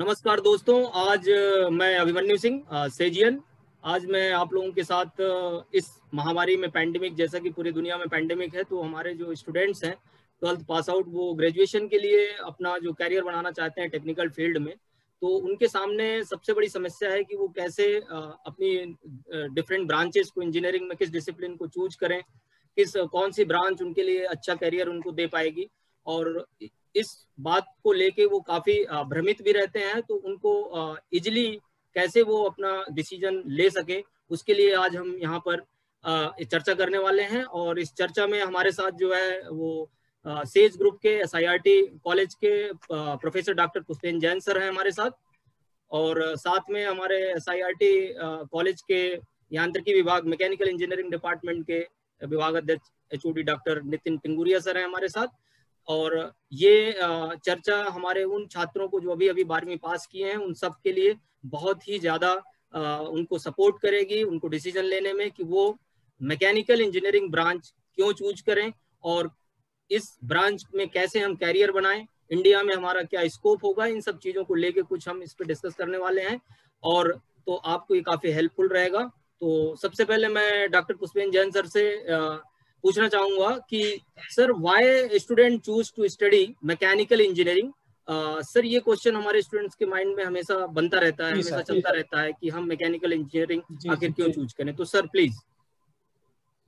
नमस्कार दोस्तों। आज मैं अभिमन्यु सिंह सेजियन। आज मैं आप लोगों के साथ इस महामारी में पैंडेमिक, जैसा कि पूरी दुनिया में पैंडेमिक है, तो हमारे जो स्टूडेंट्स हैं 12th पास आउट, वो ग्रेजुएशन के लिए अपना जो कैरियर बनाना चाहते हैं टेक्निकल फील्ड में, तो उनके सामने सबसे बड़ी समस्या है कि वो कैसे अपनी डिफरेंट ब्रांचेस को, इंजीनियरिंग में किस डिसिप्लिन को चूज करें, कौन सी ब्रांच उनके लिए अच्छा कैरियर उनको दे पाएगी। और इस बात को लेके वो काफी भ्रमित भी रहते हैं, तो उनको इजिली कैसे वो अपना डिसीजन ले सके, उसके लिए आज हम यहाँ पर चर्चा करने वाले हैं। और इस चर्चा में हमारे साथ जो है वो सेज ग्रुप के SIRT कॉलेज के professor doctor Pushpendra Jain sir हैं हमारे साथ, और साथ में हमारे SIRT कॉलेज के यांत्रिकी विभाग, मैकेनिकल इंजीनियरिंग डिपार्टमेंट के विभाग अध्यक्ष HOD डॉक्टर नितिन टिंगुरिया सर हैं हमारे साथ। और ये चर्चा हमारे उन छात्रों को जो अभी अभी 12वीं पास किए हैं, उन सब के लिए बहुत ही ज़्यादा उनको सपोर्ट करेगी, उनको डिसीजन लेने में कि वो मैकेनिकल इंजीनियरिंग ब्रांच क्यों चूज करें और इस ब्रांच में कैसे हम कैरियर बनाएं, इंडिया में हमारा क्या स्कोप होगा। इन सब चीज़ों को लेके कुछ हम इस पर डिस्कस करने वाले हैं, और तो आपको ये काफ़ी हेल्पफुल रहेगा। तो सबसे पहले मैं डॉक्टर पुष्पेंद्र जैन सर से पूछना चाहूंगा कि sir, why student choose to study mechanical engineering. Sir, ये क्वेश्चन हमारे स्टूडेंट्स के माइंड में हमेशा बनता रहता है, हमेशा चलता रहता है कि हम मैकेनिकल इंजीनियरिंग आखिर क्यों चूज करें। तो sir please.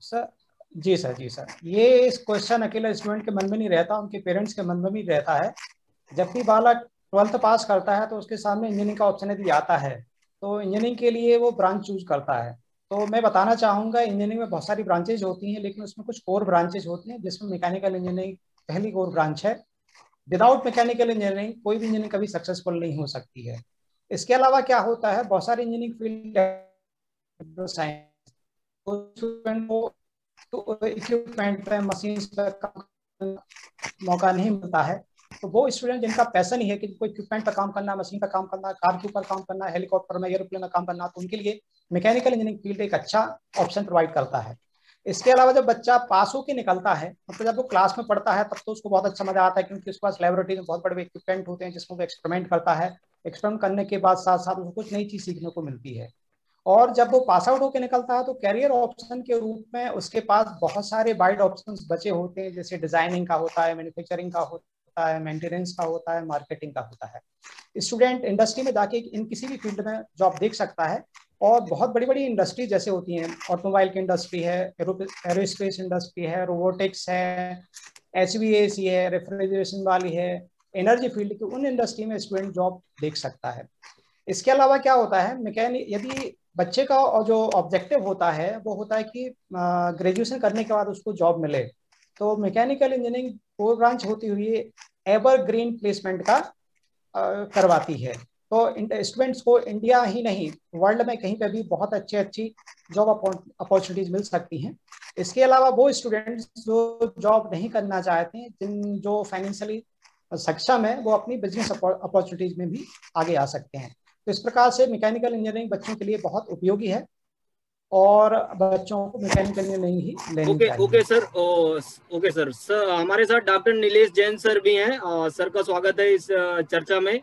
Sir ji sir, ये इस क्वेश्चन अकेले स्टूडेंट के मन में नहीं रहता, उनके पेरेंट्स के मन में भी रहता है। जब भी बालक 12th पास करता है तो उसके सामने इंजीनियरिंग का ऑप्शन यदि आता है तो इंजीनियरिंग के लिए वो ब्रांच चूज करता है। तो मैं बताना चाहूँगा, इंजीनियरिंग में बहुत सारी ब्रांचेज होती हैं, लेकिन उसमें कुछ कोर ब्रांचेज होती हैं, जिसमें मैकेनिकल इंजीनियरिंग पहली कोर ब्रांच है। विदाउट मैकेनिकल इंजीनियरिंग कोई भी इंजीनियरिंग कभी सक्सेसफुल नहीं हो सकती है। इसके अलावा क्या होता है, बहुत सारी इंजीनियरिंग फील्ड साइंस तो इक्विपमेंट पे, मशीन पे मौका नहीं मिलता है। तो वो स्टूडेंट जिनका पैशन ही है कि कोई इक्विपमेंट पर काम करना, मशीन पर काम करना, कार के ऊपर काम करना, हेलीकॉप्टर में, एरोप्लेन में काम करना, तो उनके लिए मैकेनिकल इंजीनियरिंग फील्ड एक अच्छा ऑप्शन प्रोवाइड करता है। इसके अलावा जब बच्चा पास होकर निकलता है, मतलब जब वो क्लास में पढ़ता है, तब तो उसको बहुत अच्छा मजा आता है, क्योंकि उसके पास लेबोरेटरी में बहुत बड़े इक्विपमेंट होते हैं जिसमें वो एक्सपेरिमेंट करता है। एक्सपेरिमेंट करने के बाद साथ साथ उसको कुछ नई चीज सीखने को मिलती है। और जब वो पास आउट होकर निकलता है तो कैरियर ऑप्शन के रूप में उसके पास बहुत सारे वाइड ऑप्शंस बचे होते हैं, जैसे डिजाइनिंग का होता है, मैन्युफैक्चरिंग का होता है, मेंटेनेंस का होता है, मार्केटिंग का होता है। स्टूडेंट इंडस्ट्री में जाके इन किसी भी फील्ड में जॉब देख सकता है। और बहुत बड़ी बड़ी इंडस्ट्री जैसे होती हैं, ऑटोमोबाइल की इंडस्ट्री है, एरोस्पेस इंडस्ट्री है, रोबोटिक्स है, HVAC है, रेफ्रिजरेशन वाली है, एनर्जी फील्ड की, उन इंडस्ट्री में स्टूडेंट जॉब देख सकता है। इसके अलावा क्या होता है, मैकेनिक यदि बच्चे का और जो ऑब्जेक्टिव होता है वो होता है कि ग्रेजुएशन करने के बाद उसको जॉब मिले, तो मैकेनिकल इंजीनियरिंग कोर ब्रांच होती हुई एवरग्रीन प्लेसमेंट का करवाती है। तो स्टूडेंट्स को इंडिया ही नहीं, वर्ल्ड में कहीं पे भी बहुत अच्छी जॉब अपॉर्चुनिटीज मिल सकती हैं। इसके अलावा वो स्टूडेंट्स जो जॉब नहीं करना चाहते हैं, जो फाइनेंशियली सक्षम है, वो अपनी बिजनेस अपॉर्चुनिटीज में भी आगे आ सकते हैं। तो इस प्रकार से मैकेनिकल इंजीनियरिंग बच्चों के लिए बहुत उपयोगी है और बच्चों को मैकेनिकल इंजीनियरिंग ही लेनी चाहिए। ओके सर, हमारे साथ डॉक्टर नीलेश जैन सर भी हैं। सर का स्वागत है इस चर्चा में।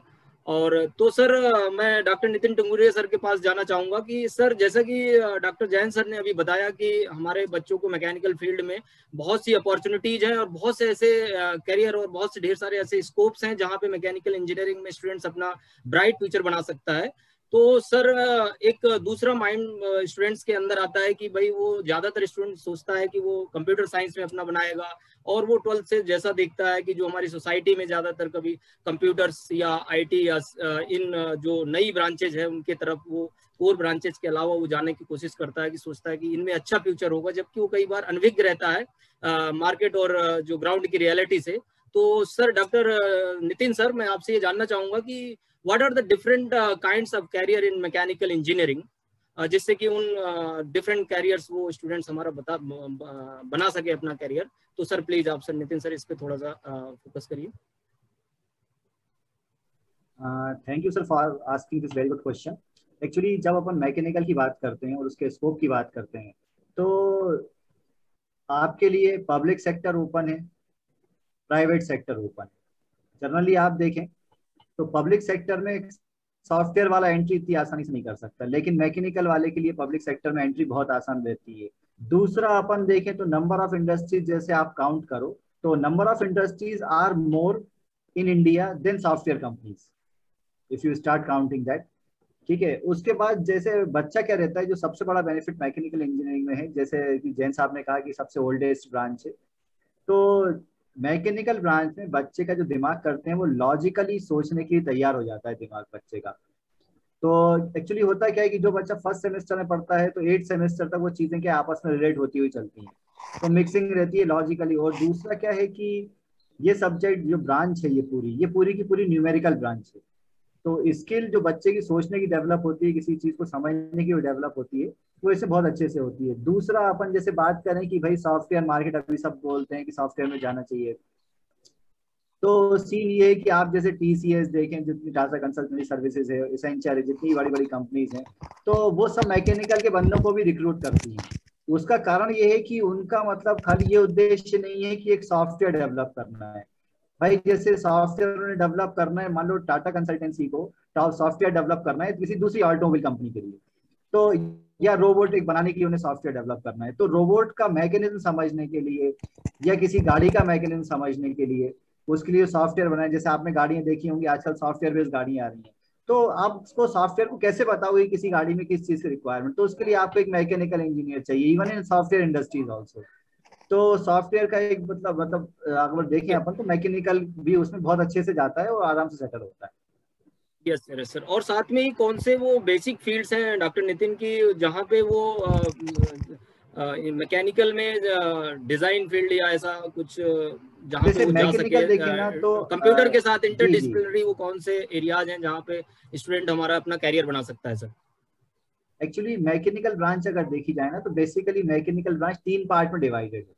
और तो सर, मैं डॉक्टर नितिन टिंगुरिया सर के पास जाना चाहूंगा कि सर, जैसा कि डॉक्टर जैन सर ने अभी बताया कि हमारे बच्चों को मैकेनिकल फील्ड में बहुत सी अपॉर्चुनिटीज हैं और बहुत से ऐसे करियर और बहुत से ढेर सारे ऐसे स्कोप्स हैं जहाँ पे मैकेनिकल इंजीनियरिंग में स्टूडेंट्स अपना ब्राइट फ्यूचर बना सकता है। तो सर, एक दूसरा माइंड स्टूडेंट्स के अंदर आता है कि भाई, वो ज्यादातर स्टूडेंट सोचता है कि वो कंप्यूटर साइंस में अपना बनाएगा, और वो 12th से जैसा देखता है कि जो हमारी सोसाइटी में ज्यादातर कभी कंप्यूटर्स या IT या इन जो नई ब्रांचेज है उनके तरफ वो कोर ब्रांचेज के अलावा वो जाने की कोशिश करता है, कि सोचता है कि इनमें अच्छा फ्यूचर होगा, जबकि वो कई बार अनभिज्ञ रहता है मार्केट और जो ग्राउंड की रियलिटी से। तो सर, डॉक्टर नितिन सर, मैं आपसे ये जानना चाहूंगा कि what are the different kinds of career in mechanical engineering, जिससे कि उन डिफरेंट कैरियर्स वो स्टूडेंट्स हमारा बना सके अपना कैरियर। तो सर प्लीज, आप सर नितिन सर इस पे थोड़ा सा फोकस करिए। Thank you sir for asking this very good question. Actually जब अपन मैकेनिकल की बात करते हैं और उसके स्कोप की बात करते हैं, तो आपके लिए पब्लिक सेक्टर ओपन है, प्राइवेट सेक्टर ओपन है। जनरली आप देखें तो पब्लिक सेक्टर में सॉफ्टवेयर वाला एंट्री इतनी आसानी से नहीं कर सकता, लेकिन मैकेनिकल वाले के लिए पब्लिक सेक्टर में एंट्री बहुत आसान रहती है। दूसरा अपन देखें तो नंबर ऑफ इंडस्ट्रीज जैसे आप काउंट करो तो number of industries are more in India than software companies, if you start counting that. ठीक है, उसके बाद जैसे बच्चा क्या रहता है, जो सबसे बड़ा बेनिफिट मैकेनिकल इंजीनियरिंग में है, जैसे कि जैन साहब ने कहा कि सबसे ओल्डेस्ट ब्रांच है, तो मैकेनिकल ब्रांच में बच्चे का जो दिमाग करते हैं वो लॉजिकली सोचने के लिए तैयार हो जाता है दिमाग बच्चे का। तो एक्चुअली होता क्या है कि जो बच्चा फर्स्ट सेमेस्टर में पढ़ता है तो 8 सेमेस्टर तक वो चीजें क्या आपस में रिलेट होती हुई चलती हैं, तो मिक्सिंग रहती है लॉजिकली। और दूसरा क्या है कि ये सब्जेक्ट जो ब्रांच है ये पूरी की पूरी न्यूमेरिकल ब्रांच है, तो स्किल जो बच्चे की सोचने की डेवलप होती है, किसी चीज को समझने की डेवलप होती है, वो इससे बहुत अच्छे से होती है। दूसरा अपन जैसे बात करें कि भाई सॉफ्टवेयर मार्केट, अभी सब बोलते हैं कि सॉफ्टवेयर में जाना चाहिए, तो सीन ये है कि आप जैसे टीसीएस देखें, जितनी टाटा कंसल्टेंसी सर्विसेज है, एसेंचर है, जितनी बड़ी बड़ी कंपनीज हैं, तो वो सब मैकेनिकल के बंदों को भी रिक्रूट करती हैं। उसका कारण ये है कि उनका मतलब खाली ये उद्देश्य नहीं है कि एक सॉफ्टवेयर डेवलप करना है। भाई जैसे सॉफ्टवेयर उन्हें डेवलप करना है, मान लो टाटा कंसल्टेंसी को सॉफ्टवेयर डेवलप करना है किसी दूसरी ऑटोमोबाइल कंपनी के लिए, तो या रोबोट एक बनाने के लिए उन्हें सॉफ्टवेयर डेवलप करना है, तो रोबोट का मैकेनिज्म समझने के लिए या किसी गाड़ी का मैकेनिज्म समझने के लिए उसके लिए सॉफ्टवेयर बनाए। जैसे आपने गाड़ियां देखी होंगी, आजकल सॉफ्टवेयर बेस्ड गाड़ियां आ रही हैं, तो आप उसको सॉफ्टवेयर को कैसे बताओगे किसी गाड़ी में किस चीज की रिक्वायरमेंट, तो उसके लिए आपको एक मैकेनिकल इंजीनियर चाहिए, even in software industries also. तो सॉफ्टवेयर का एक मतलब अगर देखें अपन तो मैकेनिकल भी उसमें बहुत अच्छे से जाता है और आराम से सेटल होता है। Yes sir, sir. और साथ में ही कौन से वो बेसिक फील्ड्स हैं डॉक्टर नितिन की जहाँ पे वो मैकेनिकल में डिजाइन फील्ड या ऐसा कुछ जहाँ पे जैसे वो जा सके, मैकेनिकल देखें ना तो कंप्यूटर के साथ जी जी इंटरडिसिप्लिनरी वो कौन से एरियाज हैं जहाँ पे स्टूडेंट हमारा अपना कैरियर बना सकता है सर? एक्चुअली मैकेनिकल ब्रांच अगर देखी जाए ना तो बेसिकली मैकेनिकल ब्रांच 3 पार्ट में डिवाइडेड है,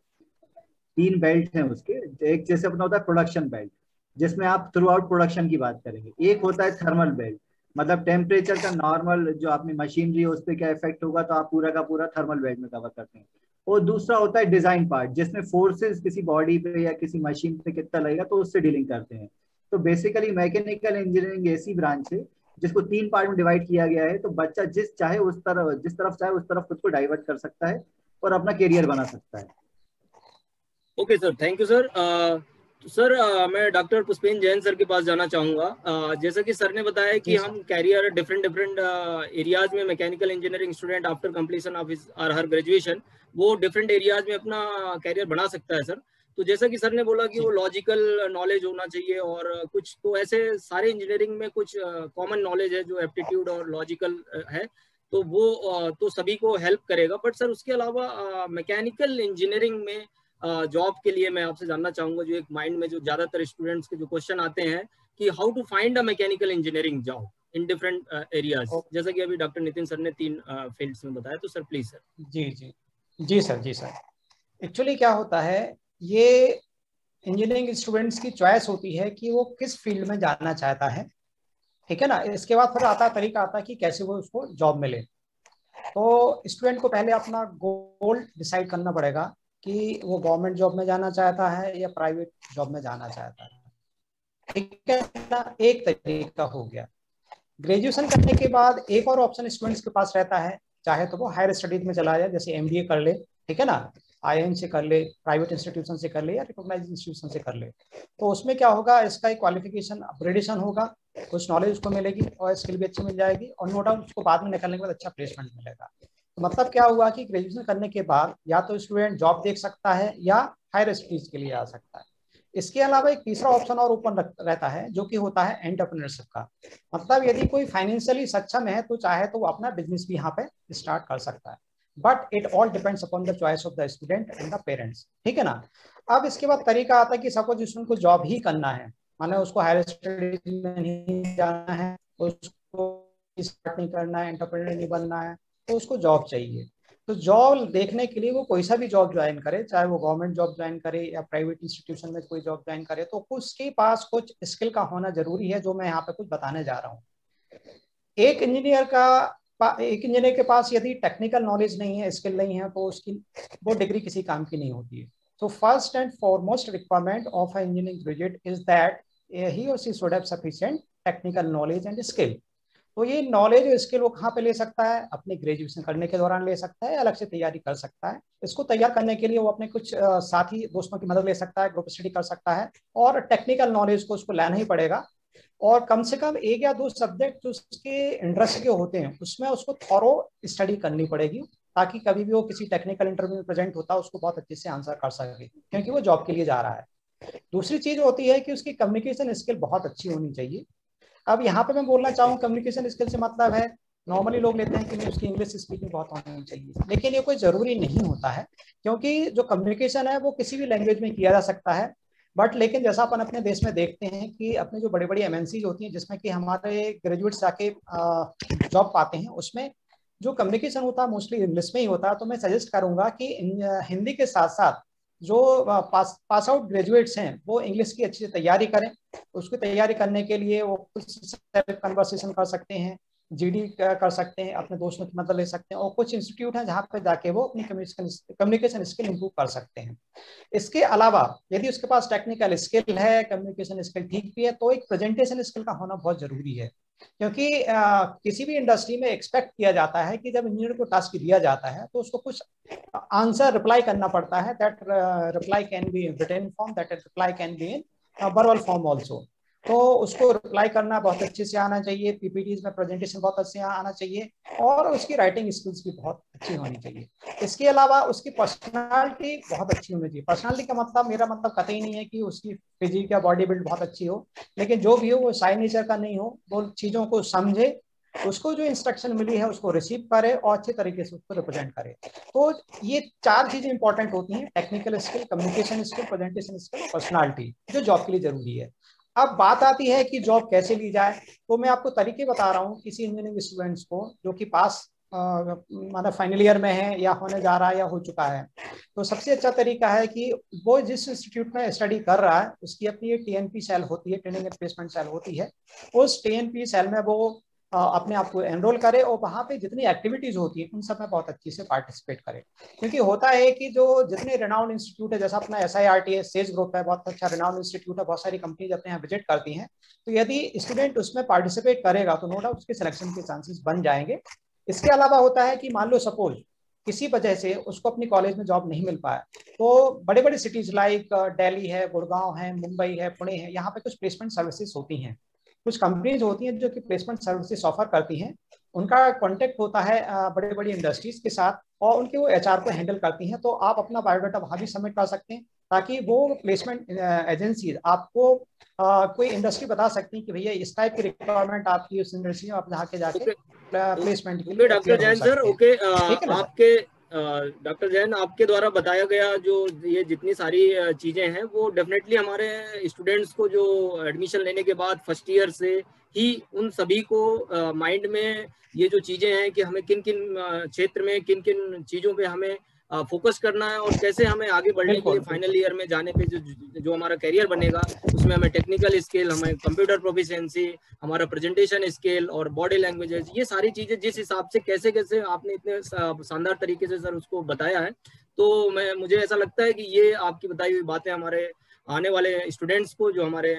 3 बेल्ट हैं उसके। एक जैसे अपना होता है प्रोडक्शन बेल्ट, जिसमें आप थ्रू आउट प्रोडक्शन की बात करेंगे। एक होता है थर्मल बेल्ट, मतलब टेम्परेचर का नॉर्मल जो अपनी मशीनरी है उस पर क्या इफेक्ट होगा, तो आप पूरा का पूरा थर्मल बेल्ट में कवर करते हैं। और दूसरा होता है डिजाइन पार्ट, जिसमें फोर्सेस किसी बॉडी पे या किसी मशीन पे कितना लगेगा तो उससे डीलिंग करते हैं। तो बेसिकली मैकेनिकल इंजीनियरिंग ऐसी ब्रांच है जिसको 3 पार्ट में डिवाइड किया गया है, तो बच्चा जिस तरफ चाहे उस तरफ खुद को डाइवर्ट कर सकता है और अपना करियर बना सकता है। Okay sir, thank you sir. Sir मैं डॉक्टर पुष्पेंद्र जैन सर के पास जाना चाहूँगा। जैसा कि सर ने बताया कि हम कैरियर डिफरेंट एरियाज में mechanical engineering student after completion of her graduation वो डिफरेंट एरियाज में अपना कैरियर बना सकता है सर। तो जैसा कि सर ने बोला कि वो लॉजिकल नॉलेज होना चाहिए और कुछ तो ऐसे सारे इंजीनियरिंग में कुछ कॉमन नॉलेज है जो एप्टीट्यूड और लॉजिकल है, तो वो तो सभी को हेल्प करेगा। बट सर उसके अलावा मैकेनिकल इंजीनियरिंग में जॉब के लिए मैं आपसे जानना चाहूंगा, जो एक माइंड में जो ज्यादातर स्टूडेंट्स के जो क्वेश्चन आते हैं कि how to find a mechanical engineering job in different areas, जैसा कि अभी डॉक्टर नितिन सर ने 3 फील्ड्स में बताया। तो sir please sir. Ji sir. Actually क्या होता है, ये इंजीनियरिंग स्टूडेंट्स की चॉइस होती है कि वो किस फील्ड में जाना चाहता है, ठीक है ना। इसके बाद फिर तरीका आता है कि कैसे वो उसको जॉब मिले। तो स्टूडेंट को पहले अपना गोल डिसाइड करना पड़ेगा कि वो गवर्नमेंट जॉब में जाना चाहता है या प्राइवेट जॉब में जाना चाहता है, ठीक है ना। एक तरीका हो गया। ग्रेजुएशन करने के बाद एक और ऑप्शन स्टूडेंट्स के पास रहता है, चाहे तो वो हायर स्टडीज में चला जाए, जैसे एमबीए कर ले, ठीक है ना, आईआईएम से कर ले, प्राइवेट इंस्टीट्यूशन से कर ले या रिकॉग्नाइज्ड इंस्टीट्यूशन से कर ले। तो उसमें क्या होगा, इसका एक क्वालिफिकेशन अपग्रेडेशन होगा, कुछ नॉलेज उसको मिलेगी और स्किल भी अच्छी मिल जाएगी और नो डाउट उसको बाद में निकलने के बाद अच्छा प्लेसमेंट मिलेगा। तो मतलब क्या हुआ कि ग्रेजुएशन करने के बाद या तो स्टूडेंट जॉब देख सकता है या हायर स्टडीज के लिए आ सकता है। इसके अलावा एक तीसरा ऑप्शन और ओपन रहता है जो कि होता है एंटरप्रेन्योरशिप का। मतलब यदि कोई फाइनेंशियली सक्षम है तो चाहे तो वो अपना बिजनेस भी यहाँ पे स्टार्ट कर सकता है, but it all depends upon the choice of the student and the parents, ठीक है ना। अब इसके बाद तरीका आता है कि सपोज स्टूडेंट को जॉब ही करना है, माने उसको हायर स्टडीज में नहीं जाना है, उसको स्टार्ट नहीं करना है, एंटरप्रेन्योर नहीं बनना है, तो उसको जॉब चाहिए। तो जॉब देखने के लिए वो कोई सा भी जॉब ज्वाइन करे, चाहे वो गवर्नमेंट जॉब ज्वाइन करे या प्राइवेट इंस्टीट्यूशन में कोई जॉब ज्वाइन करे, तो उसके पास कुछ स्किल का होना जरूरी है, जो मैं यहाँ पे कुछ बताने जा रहा हूँ। एक इंजीनियर के पास यदि टेक्निकल नॉलेज नहीं है, स्किल नहीं है, तो उसकी वो डिग्री किसी काम की नहीं होती है। तो first and foremost requirement of a engineering graduate is that he or she should have sufficient technical knowledge and skill. तो ये नॉलेज और स्किल वो कहाँ पे ले सकता है, अपने ग्रेजुएशन करने के दौरान ले सकता है, अलग से तैयारी कर सकता है। इसको तैयार करने के लिए वो अपने कुछ साथी दोस्तों की मदद ले सकता है, ग्रुप स्टडी कर सकता है, और टेक्निकल नॉलेज को उसको लेना ही पड़ेगा। और कम से कम 1 या 2 सब्जेक्ट जो उसके इंटरेस्ट के होते हैं उसमें उसको थॉरो स्टडी करनी पड़ेगी, ताकि कभी भी वो किसी टेक्निकल इंटरव्यू में प्रेजेंट होता है उसको बहुत अच्छे से आंसर कर सके, क्योंकि वो जॉब के लिए जा रहा है। दूसरी चीज होती है कि उसकी कम्युनिकेशन स्किल बहुत अच्छी होनी चाहिए। अब यहाँ पे मैं बोलना चाहूँ कम्युनिकेशन स्किल से मतलब है, नॉर्मली लोग लेते हैं कि उसकी इंग्लिश स्पीकिंग बहुत होनी चाहिए, लेकिन ये कोई जरूरी नहीं होता है, क्योंकि जो कम्युनिकेशन है वो किसी भी लैंग्वेज में किया जा सकता है। बट लेकिन जैसा अपन अपने देश में देखते हैं कि अपने जो बड़ी बड़ी एमएनसी होती हैं जिसमें कि हमारे ग्रेजुएट्स जाके जॉब पाते हैं, उसमें जो कम्युनिकेशन होता है मोस्टली इंग्लिश में ही होता है। तो मैं सजेस्ट करूंगा कि हिंदी के साथ साथ जो पास आउट ग्रेजुएट्स हैं वो इंग्लिश की अच्छी तैयारी करें। उसकी तैयारी करने के लिए वो कुछ सेल्फ कन्वर्सेशन कर सकते हैं, जीडी कर सकते हैं, अपने दोस्तों की मदद ले सकते हैं, और कुछ इंस्टीट्यूट हैं जहाँ पे जाके वो अपनी कम्युनिकेशन स्किल इंप्रूव कर सकते हैं। इसके अलावा यदि उसके पास टेक्निकल स्किल है, कम्युनिकेशन स्किल ठीक भी है, तो एक प्रेजेंटेशन स्किल का होना बहुत जरूरी है। क्योंकि किसी भी इंडस्ट्री में एक्सपेक्ट किया जाता है कि जब इंजीनियर को टास्क दिया जाता है तो उसको कुछ आंसर रिप्लाई करना पड़ता है। That reply can be in written form, that reply can be in verbal form also. तो उसको रिप्लाई करना बहुत अच्छे से आना चाहिए, पीपीटीज में प्रेजेंटेशन बहुत अच्छे से आना चाहिए, और उसकी राइटिंग स्किल्स भी बहुत अच्छी होनी चाहिए। इसके अलावा उसकी पर्सनालिटी बहुत अच्छी होनी चाहिए। पर्सनालिटी का मतलब, मेरा मतलब कतई नहीं है कि उसकी फिजिक या बॉडी बिल्ड बहुत अच्छी हो, लेकिन जो भी हो वो शाय नेचर का नहीं हो, वो चीज़ों को समझे, उसको जो इंस्ट्रक्शन मिली है उसको रिसीव करे और अच्छे तरीके से उसको रिप्रेजेंट करे। तो ये 4 चीजें इंपॉर्टेंट होती हैं, technical skill, communication skill, presentation skill और पर्सनालिटी, जो जॉब के लिए जरूरी है। अब बात आती है कि जॉब कैसे ली जाए, तो मैं आपको तरीके बता रहा हूँ किसी इंजीनियरिंग स्टूडेंट्स को जो कि पास मतलब फाइनल ईयर में है या होने जा रहा है या हो चुका है। तो सबसे अच्छा तरीका है कि वो जिस इंस्टीट्यूट में स्टडी कर रहा है उसकी अपनी एक टीएनपी सेल होती है, ट्रेनिंग एंड प्लेसमेंट सेल होती है। उस टीएनपी सेल में वो अपने आप को एनरोल करे और वहाँ पे जितनी एक्टिविटीज होती है उन सब में बहुत अच्छी से पार्टिसिपेट करे। क्योंकि होता है कि जो जितने रिनाउंड इंस्टीट्यूट है, जैसा अपना SIRT सेज ग्रुप है, बहुत अच्छा रिनाउंड इंस्टीट्यूट है, बहुत सारी कंपनीज अपने यहाँ विजिट करती हैं। तो यदि स्टूडेंट उसमें पार्टिसिपेट करेगा तो नो डाउट उसके सिलेक्शन के चांसेस बन जाएंगे। इसके अलावा होता है कि मान लो सपोज किसी वजह से उसको अपनी कॉलेज में जॉब नहीं मिल पाया, तो बड़े बड़े सिटीज लाइक दिल्ली है, गुड़गांव है, मुंबई है, पुणे है, यहाँ पे कुछ प्लेसमेंट सर्विसेज होती हैं। कुछ कंपनीज होती हैं जो कि प्लेसमेंट सर्विसेज ऑफर करती हैं। उनका कॉन्टेक्ट होता है बड़े बड़ी इंडस्ट्रीज के साथ, और उनके वो HR को हैंडल करती हैं। तो आप अपना बायोडाटा वहाँ भी सबमिट कर सकते हैं, ताकि वो प्लेसमेंट एजेंसी आपको कोई इंडस्ट्री बता सकती है कि भैया इस टाइप की रिक्वायरमेंट आपकी उस इंडस्ट्री में आप जाके जाके प्लेसमेंट के लिए डॉक्टर जैन सर, ओके, ठीक है ना आपके डॉक्टर जैन, आपके द्वारा बताया गया जो ये जितनी सारी चीजें हैं वो डेफिनेटली हमारे स्टूडेंट्स को जो एडमिशन लेने के बाद फर्स्ट ईयर से ही उन सभी को माइंड में ये जो चीजें हैं कि हमें किन किन क्षेत्र में किन किन चीजों पे हमें फोकस करना है और कैसे हमें आगे बढ़ने के लिए फाइनल ईयर में जाने पे जो हमारा करियर बनेगा उसमें हमें टेक्निकल स्किल, हमें कंप्यूटर प्रोफिशिएंसी, हमारा प्रेजेंटेशन स्किल और बॉडी लैंग्वेजेस, ये सारी चीजें जिस हिसाब से कैसे कैसे आपने इतने शानदार तरीके से सर उसको बताया है, तो मुझे ऐसा लगता है कि ये आपकी बताई हुई बातें हमारे आने वाले स्टूडेंट्स को जो हमारे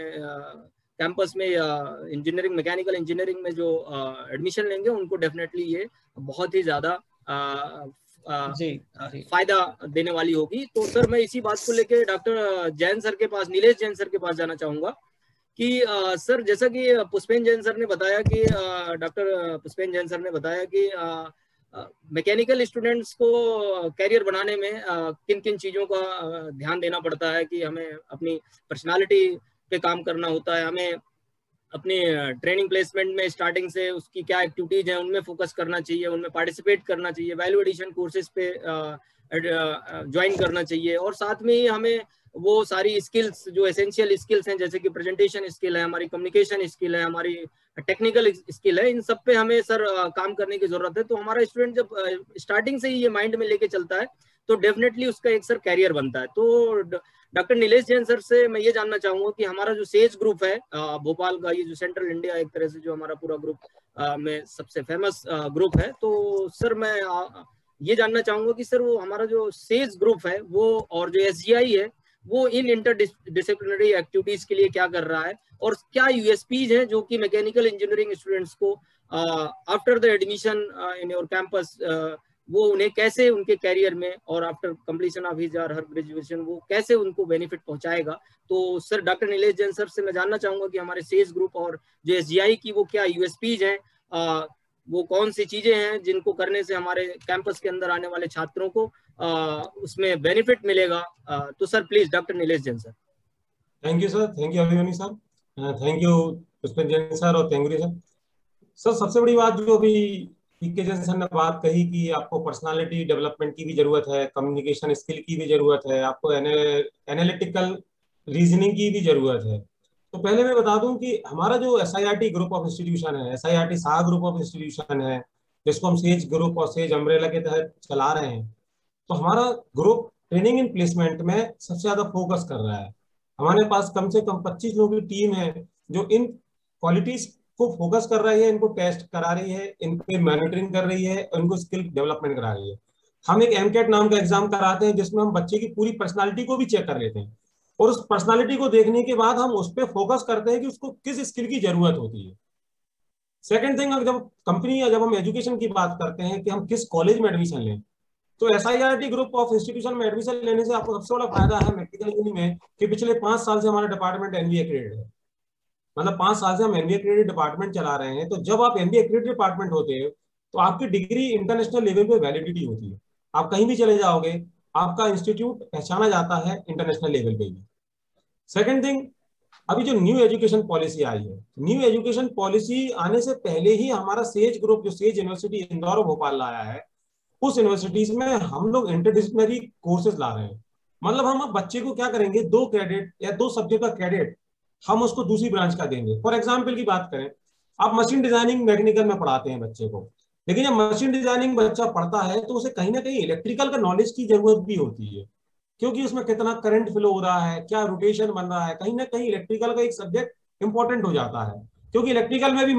कैंपस में या इंजीनियरिंग, मैकेनिकल इंजीनियरिंग में जो एडमिशन लेंगे उनको डेफिनेटली ये बहुत ही ज्यादा फायदा देने वाली होगी। तो सर मैं इसी बात को लेकर डॉक्टर जैन सर के पास, नीलेश जैन सर के पास जाना चाहूंगा कि सर जैसा कि पुष्पेन जैन सर ने बताया कि डॉक्टर पुष्पेन जैन सर ने बताया कि मैकेनिकल स्टूडेंट्स को कैरियर बनाने में किन किन चीज़ों का ध्यान देना पड़ता है कि हमें अपनी पर्सनालिटी पे काम करना होता है, हमें अपनी ट्रेनिंग प्लेसमेंट में स्टार्टिंग से उसकी क्या एक्टिविटीज हैं उनमें फोकस करना चाहिए, उनमें पार्टिसिपेट करना चाहिए, वैल्यू एडिशन कोर्सेज पे ज्वाइन करना चाहिए, और साथ में ही हमें वो सारी स्किल्स जो एसेंशियल स्किल्स हैं जैसे कि प्रेजेंटेशन स्किल है, हमारी कम्युनिकेशन स्किल है, हमारी टेक्निकल स्किल है, इन सब पे हमें सर काम करने की जरूरत है। तो हमारा स्टूडेंट जब स्टार्टिंग से ही ये माइंड में लेके चलता है तो डेफिनेटली उसका एक सर कैरियर बनता है। तो डॉक्टर नीलेश जैन सर से मैं ये जानना चाहूंगा कि हमारा जो सेज ग्रुप है भोपाल का, ये जो सेंट्रल इंडिया एक तरह से जो हमारा पूरा ग्रुप में सबसे फेमस ग्रुप है, तो सर मैं ये जानना चाहूंगा कि सर वो हमारा जो सेज ग्रुप है वो और जो SGI है वो इन इंटर डिसिप्लिनरी एक्टिविटीज के लिए क्या कर रहा है, और क्या यूएसपीज हैं जो कि मैकेनिकल इंजीनियरिंग स्टूडेंट्स को after the admission in your campus वो उन्हें कैसे उनके कैरियर में और आफ्टर कंप्लीशन ऑफ हिज और हर ग्रेजुएशन वो कैसे उनको बेनिफिट पहुंचाएगा। तो sir doctor Nilesh Jain sir से मैं जानना चाहूंगा कि हमारे सेज ग्रुप और जो एसजीआई की वो क्या यूएसपीज हैं, वो कौन सी चीजें हैं जिनको करने से हमारे कैंपस के अंदर आने वाले छात्रों को उसमें बेनिफिट मिलेगा। तो sir please doctor Nilesh Jain sir. Thank you sir, thank you Abhimanyu sir, thank you Pushpendra Jain sir और तेंगुरी सर। सर सबसे बड़ी बात जो अभी पीके जैन सर ने बात कही कि आपको पर्सनालिटी डेवलपमेंट की भी जरूरत है, कम्युनिकेशन स्किल की भी जरूरत है, आपको एनालिटिकल रीजनिंग की भी जरूरत है। तो पहले मैं बता दूं कि हमारा जो एसआईआरटी ग्रुप ऑफ इंस्टीट्यूशन है, एसआईआरटी साहा ग्रुप ऑफ इंस्टीट्यूशन है, जिसको हम सेज ग्रुप और सेज अम्ब्रेला के तहत चला रहे हैं, तो हमारा ग्रुप ट्रेनिंग एंड प्लेसमेंट में सबसे ज्यादा फोकस कर रहा है। हमारे पास कम से कम 25 लोगों की टीम है जो इन क्वालिटीज को फोकस कर रही है, इनको टेस्ट करा रही है, इनकी मॉनिटरिंग कर रही है, इनको स्किल डेवलपमेंट करा रही है। हम एक एमकेट नाम का एग्जाम कराते हैं जिसमें हम बच्चे की पूरी पर्सनालिटी को भी चेक कर लेते हैं, और उस पर्सनालिटी को देखने के बाद हम उस पर फोकस करते हैं कि उसको किस स्किल की जरूरत होती है। सेकेंड थिंग, जब कंपनी या जब हम एजुकेशन की बात करते हैं कि हम किस कॉलेज में एडमिशन लें, तो एसआईआरटी ग्रुप ऑफ इंस्टीट्यूशन में एडमिशन लेने से आपको सबसे बड़ा फायदा है मैकेनिकल इंजीनियरिंग में कि पिछले 5 साल से हमारा डिपार्टमेंट एनबीए क्रेडिट है। मतलब 5 साल से हम एनबीए क्रेडिट डिपार्टमेंट चला रहे हैं। तो जब आप एनबीए क्रेडिट डिपार्टमेंट होते हो तो आपकी डिग्री इंटरनेशनल लेवल पे वैलिडिटी होती है। आप कहीं भी चले जाओगे, आपका इंस्टीट्यूट पहचाना जाता है इंटरनेशनल लेवल पे भी। सेकेंड थिंग, अभी जो न्यू एजुकेशन पॉलिसी आई है, न्यू एजुकेशन पॉलिसी आने से पहले ही हमारा सेज ग्रुप जो सेज यूनिवर्सिटी इंदौर और भोपाल लाया है, उस यूनिवर्सिटीज में हम लोग इंटरडिसिप्लिनरी कोर्सेज ला रहे हैं। मतलब हम बच्चे को क्या करेंगे, 2 क्रेडिट या 2 सब्जेक्ट का क्रेडिट हम उसको दूसरी ब्रांच का देंगे। फॉर एग्जाम्पल की बात करें, आप मशीन डिजाइनिंग मैकेनिकल में पढ़ाते हैं बच्चे को, लेकिन जब मशीन डिजाइनिंग बच्चा पढ़ता है तो उसे कहीं ना कहीं इलेक्ट्रिकल का नॉलेज की जरूरत भी होती है, क्योंकि उसमें कितना करंट फ्लो हो रहा है, क्या रोटेशन बन रहा है, कहीं ना कहीं इलेक्ट्रिकल का एक सब्जेक्ट इंपॉर्टेंट हो जाता है, क्योंकि इलेक्ट्रिकल में भी